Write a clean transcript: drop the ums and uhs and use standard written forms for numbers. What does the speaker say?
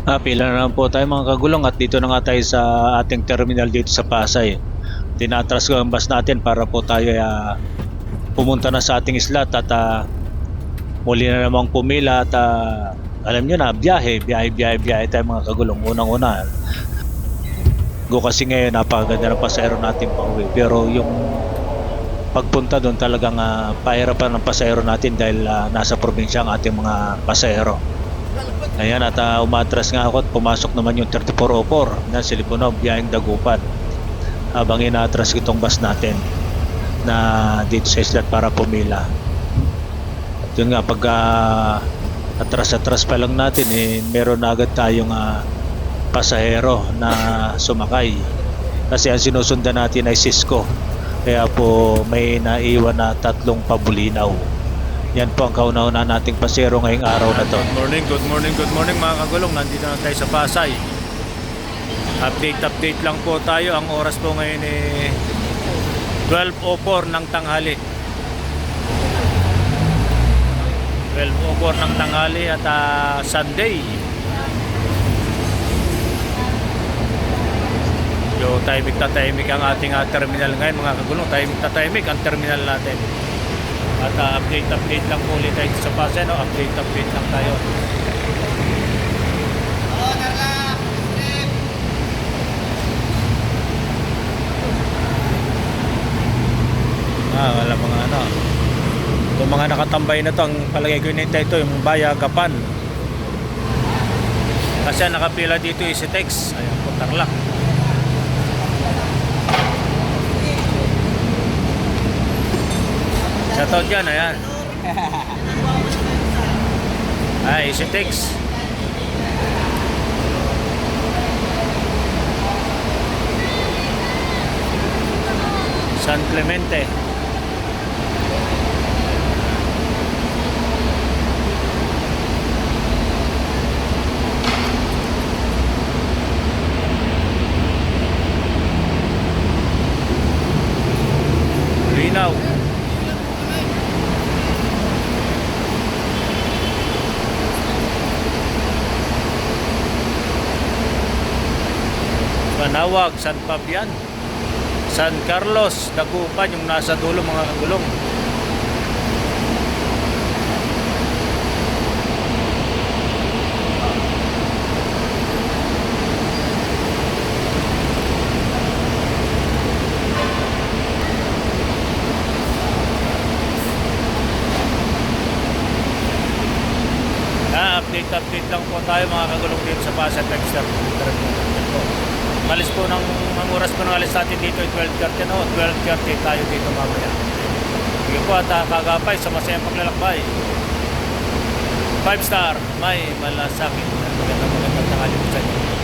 Pila na lang po tayo mga kagulong at dito na nga tayo sa ating terminal dito sa Pasay. Tinatras ko ang bus natin para po tayo pumunta na sa ating slot at muli na namang pumila at alam nyo na, biyahe tayo mga kagulong. Unang-una, kasi ngayon napakaganda ng pasahero natin pauwi. Pero yung pagpunta doon talagang pahirapan ng pasahero natin dahil nasa probinsya ang ating mga pasahero. Ayan at umatras nga ako at pumasok naman yung 3404 na Silipunog, biyaheng Dagupan. Habang inatras ko itong bus natin na dito sa slot para pumila. At yun nga, pag atras pa lang natin, meron na agad tayong pasahero na sumakay. Kasi ang sinusundan natin ay Cisco. Kaya po may naiwan na 3 pabulinaw. Yan po ang kauna-una nating pasero ngayong araw na to. Good morning mga kagulong. Nandito na tayo sa Pasay. Update lang po tayo. Ang oras po ngayon 12:04 ng tanghali. 12:04 ng tanghali at Sunday. Tahimik ang ating terminal ngayon mga kagulong. Tahimik ang terminal natin. At update lang po ulit tayo sa Pasay, no? Update lang tayo. Wala mga itong mga nakatambay na to, ang palagay ko nito yung Bayagapan. Kasi ang nakapila dito is si Tex. Ayan po, Tarlac. Shoutout dyan, ayan. Ay, si Tex. San Clemente. Rinaw. Manawag, San Fabian, San Carlos, Dagupan, yung nasa dulo mga kagulong. Update lang po tayo mga kagulong dito sa Pasay Texter. Alis po ang oras po ng alis natin dito ay 12:30 no? 12:30 tayo dito mamaya. Sige po at kagapay sa masayang paglalakbay. 5 star, may malasakit. Magandang tanghali po sa inyo.